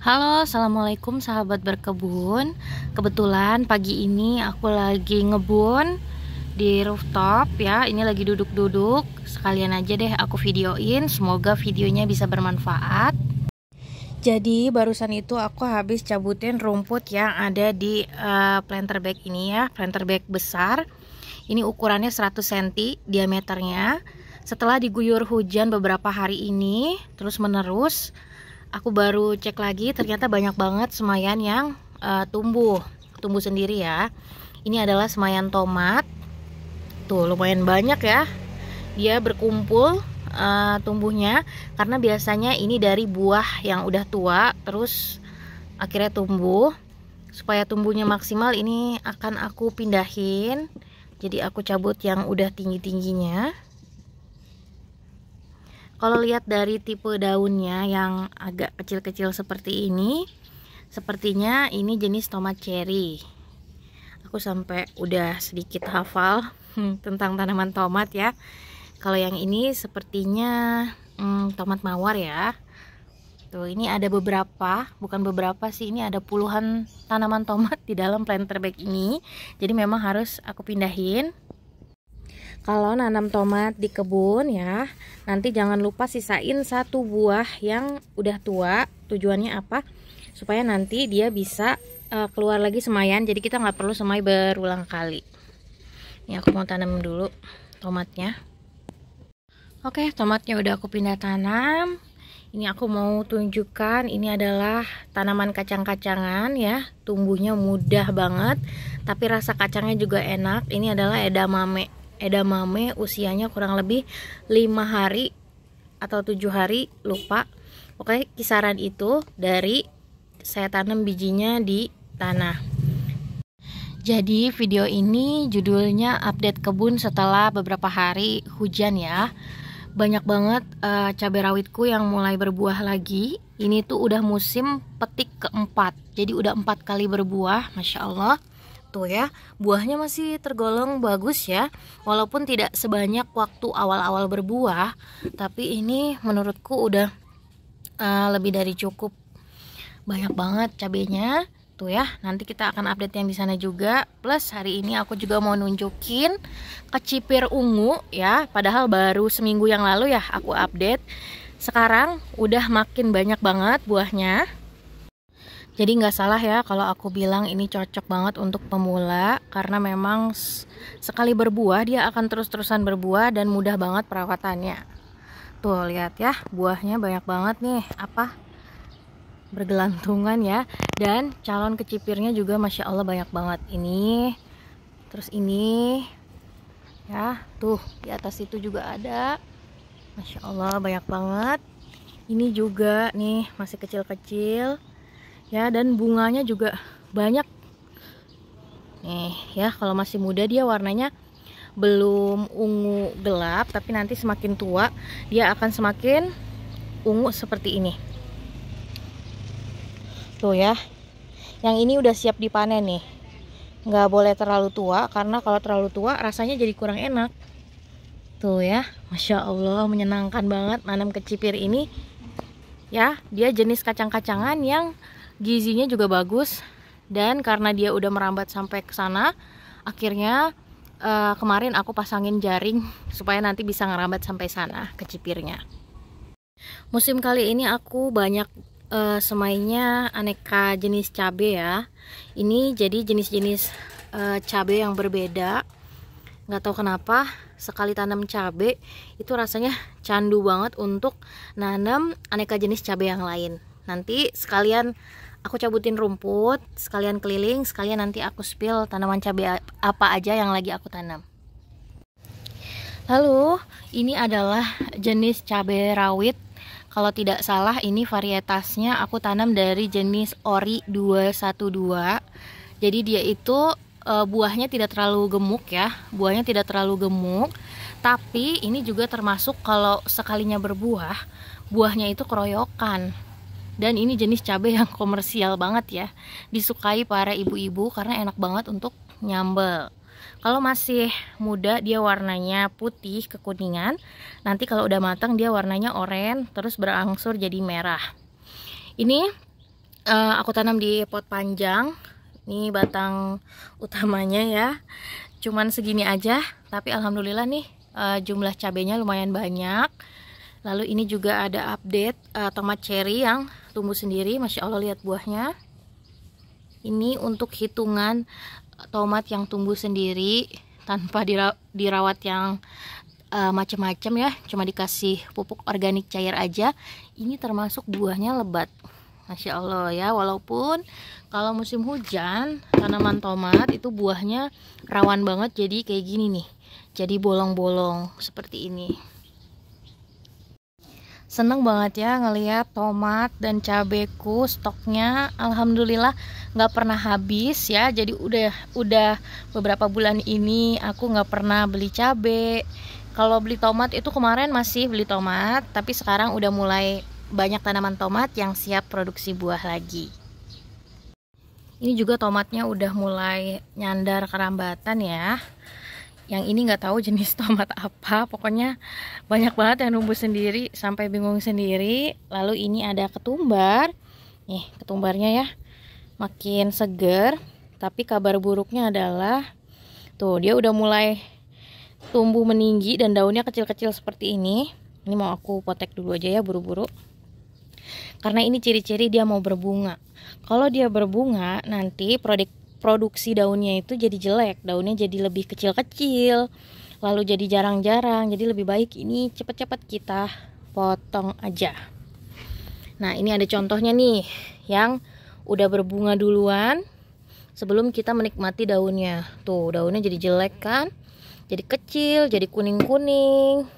Halo, assalamualaikum sahabat berkebun. Kebetulan pagi ini aku lagi ngebun di rooftop ya. Ini lagi duduk-duduk. Sekalian aja deh aku videoin. Semoga videonya bisa bermanfaat. Jadi barusan itu aku habis cabutin rumput yang ada di planter bag ini ya. Planter bag besar. Ini ukurannya 100 cm diameternya. Setelah diguyur hujan beberapa hari ini terus menerus, aku baru cek lagi, ternyata banyak banget semayan yang tumbuh sendiri ya. Ini adalah semayan tomat. Tuh lumayan banyak ya. Dia berkumpul tumbuhnya karena biasanya ini dari buah yang udah tua terus akhirnya tumbuh. Supaya tumbuhnya maksimal ini akan aku pindahin. Jadi aku cabut yang udah tinggi-tingginya. Kalau lihat dari tipe daunnya yang agak kecil-kecil seperti ini, sepertinya ini jenis tomat cherry. Aku sampai udah sedikit hafal tentang tanaman tomat ya. Kalau yang ini sepertinya tomat mawar ya. Tuh, ini ada beberapa, bukan beberapa sih, ini ada puluhan tanaman tomat di dalam planter bag ini. Jadi memang harus aku pindahin. Kalau nanam tomat di kebun ya, nanti jangan lupa sisain satu buah yang udah tua. Tujuannya apa? Supaya nanti dia bisa keluar lagi semayan. Jadi kita nggak perlu semai berulang kali. Ini aku mau tanam dulu tomatnya. Oke, tomatnya udah aku pindah tanam. Ini aku mau tunjukkan, ini adalah tanaman kacang-kacangan ya. Tumbuhnya mudah banget, tapi rasa kacangnya juga enak. Ini adalah edamame. Edamame usianya kurang lebih 5 hari atau 7 hari, lupa. Oke, kisaran itu dari saya tanam bijinya di tanah. Jadi video ini judulnya update kebun setelah beberapa hari hujan ya. Banyak banget cabai rawitku yang mulai berbuah lagi. Ini tuh udah musim petik keempat, jadi udah 4 kali berbuah, Masya Allah. Tuh ya, buahnya masih tergolong bagus ya, walaupun tidak sebanyak waktu awal-awal berbuah, tapi ini menurutku udah lebih dari cukup. Banyak banget cabenya. Tuh ya, nanti kita akan update yang di sana juga. Plus hari ini aku juga mau nunjukin kecipir ungu ya, padahal baru seminggu yang lalu ya aku update. Sekarang udah makin banyak banget buahnya. Jadi nggak salah ya kalau aku bilang ini cocok banget untuk pemula, karena memang sekali berbuah dia akan terus-terusan berbuah dan mudah banget perawatannya. Tuh lihat ya, buahnya banyak banget nih, bergelantungan ya. Dan calon kecipirnya juga Masya Allah banyak banget. Ini, terus ini ya, tuh di atas itu juga ada, Masya Allah banyak banget. Ini juga nih masih kecil-kecil ya, dan bunganya juga banyak nih ya. Kalau masih muda dia warnanya belum ungu gelap, tapi nanti semakin tua dia akan semakin ungu seperti ini. Tuh ya, yang ini udah siap dipanen nih. Nggak boleh terlalu tua, karena kalau terlalu tua rasanya jadi kurang enak. Tuh ya, Masya Allah menyenangkan banget nanam kecipir ini ya. Dia jenis kacang-kacangan yang gizinya juga bagus, dan karena dia udah merambat sampai ke sana, akhirnya kemarin aku pasangin jaring supaya nanti bisa ngerambat sampai sana kecipirnya. Musim kali ini aku banyak semainya aneka jenis cabai ya. Ini jadi jenis-jenis cabai yang berbeda. Nggak tahu kenapa sekali tanam cabai itu rasanya candu banget untuk nanam aneka jenis cabai yang lain. Nanti sekalian aku cabutin rumput, sekalian keliling, sekalian nanti aku spill tanaman cabai apa aja yang lagi aku tanam. Lalu ini adalah jenis cabai rawit. Kalau tidak salah ini varietasnya aku tanam dari jenis Ori 212. Jadi dia itu buahnya tidak terlalu gemuk ya. Buahnya tidak terlalu gemuk, tapi ini juga termasuk kalau sekalinya berbuah, buahnya itu keroyokan. Dan ini jenis cabai yang komersial banget ya, disukai para ibu-ibu karena enak banget untuk nyambel. Kalau masih muda dia warnanya putih kekuningan, nanti kalau udah matang dia warnanya oranye terus berangsur jadi merah. Ini Aku tanam di pot panjang. Ini batang utamanya ya. Cuman segini aja, tapi alhamdulillah nih jumlah cabenya lumayan banyak. Lalu ini juga ada update tomat cherry yang tumbuh sendiri. Masya Allah, lihat buahnya. Ini untuk hitungan tomat yang tumbuh sendiri tanpa dirawat yang macam-macam ya, cuma dikasih pupuk organik cair aja. Ini termasuk buahnya lebat. Masya Allah ya, walaupun kalau musim hujan tanaman tomat itu buahnya rawan banget jadi kayak gini nih, jadi bolong-bolong seperti ini. Seneng banget ya ngelihat tomat dan cabeku, stoknya alhamdulillah nggak pernah habis ya. Jadi udah beberapa bulan ini aku nggak pernah beli cabe. Kalau beli tomat itu kemarin masih beli tomat, tapi sekarang udah mulai banyak tanaman tomat yang siap produksi buah lagi. Ini juga tomatnya udah mulai nyandar kerambatan ya. Yang ini nggak tahu jenis tomat apa, pokoknya banyak banget yang numbuh sendiri sampai bingung sendiri. Lalu ini ada ketumbar, nih ketumbarnya ya makin seger. Tapi kabar buruknya adalah tuh dia udah mulai tumbuh meninggi dan daunnya kecil-kecil seperti ini. Ini mau aku potek dulu aja ya buru-buru, karena ini ciri-ciri dia mau berbunga. Kalau dia berbunga nanti produksi daunnya itu jadi jelek, daunnya jadi lebih kecil-kecil, lalu jadi jarang-jarang. Jadi lebih baik ini cepat-cepat kita potong aja. Nah ini ada contohnya nih yang udah berbunga duluan sebelum kita menikmati daunnya. Tuh daunnya jadi jelek kan, jadi kecil, jadi kuning-kuning.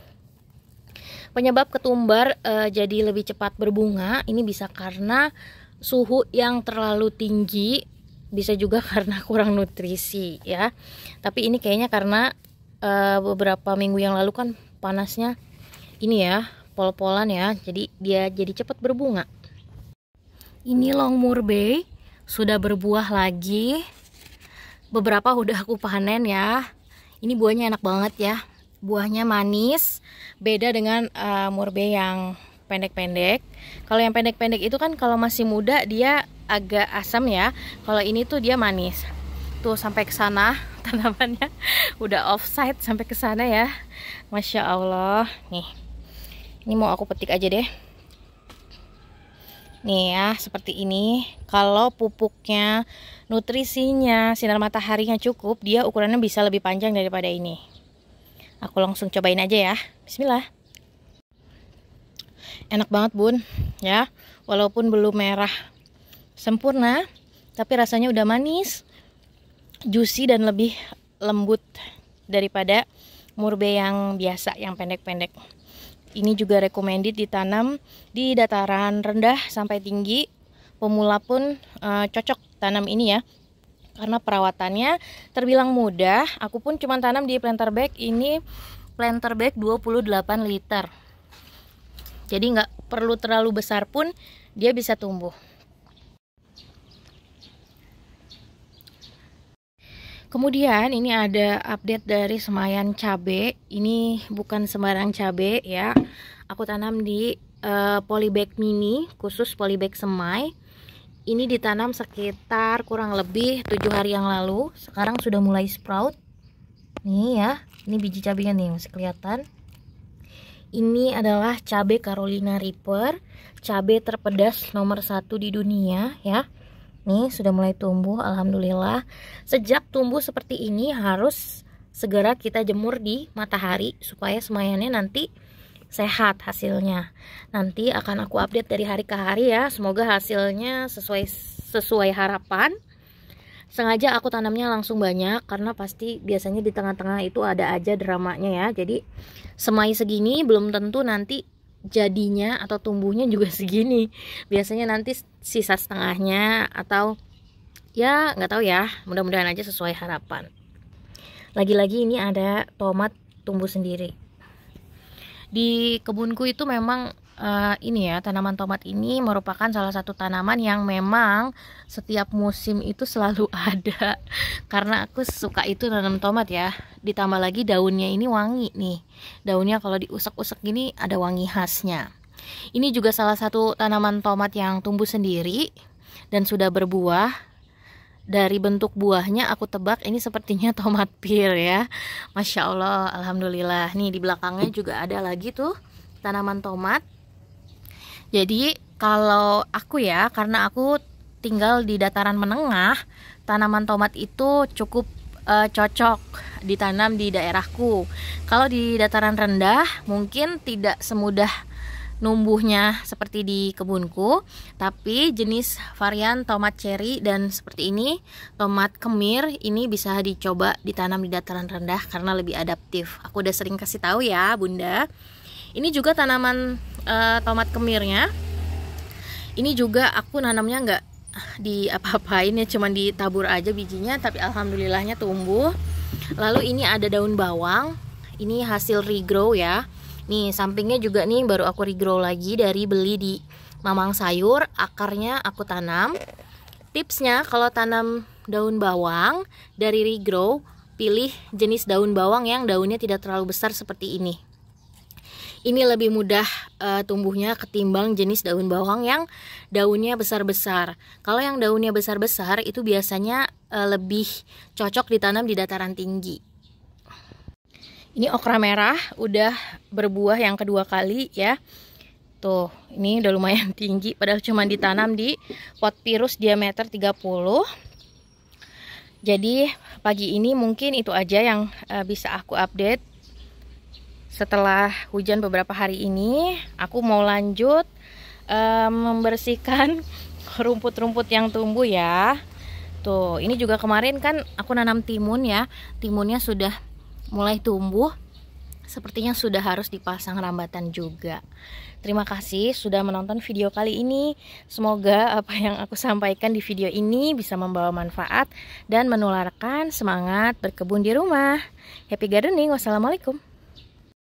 Penyebab ketumbar jadi lebih cepat berbunga ini bisa karena suhu yang terlalu tinggi, bisa juga karena kurang nutrisi ya. Tapi ini kayaknya karena beberapa minggu yang lalu kan panasnya ini ya, pol-polan ya, jadi dia jadi cepat berbunga. Ini long murbei sudah berbuah lagi, beberapa udah aku panen ya. Ini buahnya enak banget ya, buahnya manis, beda dengan murbei yang pendek-pendek. Kalau yang pendek-pendek itu kan kalau masih muda dia agak asam ya. Kalau ini tuh dia manis. Tuh sampai ke sana tanamannya udah offside sampai ke sana ya. Masya Allah. Nih. Ini mau aku petik aja deh. Nih ya, seperti ini. Kalau pupuknya, nutrisinya, sinar mataharinya cukup, dia ukurannya bisa lebih panjang daripada ini. Aku langsung cobain aja ya. Bismillah. Enak banget bun ya, walaupun belum merah sempurna, tapi rasanya udah manis, juicy dan lebih lembut daripada murbei yang biasa, yang pendek-pendek. Ini juga recommended ditanam di dataran rendah sampai tinggi. Pemula pun cocok tanam ini ya, karena perawatannya terbilang mudah. Aku pun cuma tanam di planter bag. Ini planter bag 28 liter. Jadi nggak perlu terlalu besar pun dia bisa tumbuh. Kemudian ini ada update dari semayan cabe. Ini bukan sembarang cabe ya. Aku tanam di polybag mini, khusus polybag semai. Ini ditanam sekitar kurang lebih 7 hari yang lalu. Sekarang sudah mulai sprout. Nih ya, ini biji cabenya nih masih kelihatan. Ini adalah cabe Carolina Reaper, cabe terpedas nomor 1 di dunia ya. Nih sudah mulai tumbuh, alhamdulillah. Sejak tumbuh seperti ini harus segera kita jemur di matahari supaya semayannya nanti sehat hasilnya. Nanti akan aku update dari hari ke hari ya. Semoga hasilnya sesuai harapan. Sengaja aku tanamnya langsung banyak karena pasti biasanya di tengah-tengah itu ada aja dramanya ya. Jadi semai segini belum tentu nanti jadinya atau tumbuhnya juga segini. Biasanya nanti sisa setengahnya atau ya nggak tahu ya, mudah-mudahan aja sesuai harapan. Lagi-lagi ini ada tomat tumbuh sendiri. Di kebunku itu memang ini ya, tanaman tomat ini merupakan salah satu tanaman yang memang setiap musim itu selalu ada. Karena aku suka itu nanam tomat ya. Ditambah lagi daunnya ini wangi nih. Daunnya kalau diusek-usek gini ada wangi khasnya. Ini juga salah satu tanaman tomat yang tumbuh sendiri. dan sudah berbuah. Dari bentuk buahnya aku tebak ini sepertinya tomat pir ya. Masya Allah, alhamdulillah. Nih di belakangnya juga ada lagi tuh tanaman tomat. Jadi kalau aku ya, karena aku tinggal di dataran menengah, tanaman tomat itu cukup cocok ditanam di daerahku. Kalau di dataran rendah mungkin tidak semudah numbuhnya seperti di kebunku, tapi jenis varian tomat cherry dan seperti ini, tomat kemir, ini bisa dicoba ditanam di dataran rendah karena lebih adaptif. Aku udah sering kasih tahu ya Bunda. Ini juga tanaman tomat kemirnya. Ini juga aku nanamnya nggak di apa-apain ya, cuman ditabur aja bijinya, tapi alhamdulillahnya tumbuh. Lalu ini ada daun bawang, ini hasil regrow ya. Nih sampingnya juga nih baru aku regrow lagi dari beli di Mamang Sayur, akarnya aku tanam. Tipsnya kalau tanam daun bawang dari regrow, pilih jenis daun bawang yang daunnya tidak terlalu besar seperti ini. Ini lebih mudah tumbuhnya ketimbang jenis daun bawang yang daunnya besar-besar. Kalau yang daunnya besar-besar itu biasanya lebih cocok ditanam di dataran tinggi. Ini okra merah udah berbuah yang kedua kali ya. Tuh, ini udah lumayan tinggi padahal cuma ditanam di pot virus diameter 30. Jadi pagi ini mungkin itu aja yang bisa aku update. Setelah hujan beberapa hari ini, aku mau lanjut membersihkan rumput-rumput yang tumbuh ya. Tuh, ini juga kemarin kan aku nanam timun ya. Timunnya sudah mulai tumbuh. Sepertinya sudah harus dipasang rambatan juga. Terima kasih sudah menonton video kali ini. Semoga apa yang aku sampaikan di video ini bisa membawa manfaat dan menularkan semangat berkebun di rumah. Happy gardening. Wassalamualaikum.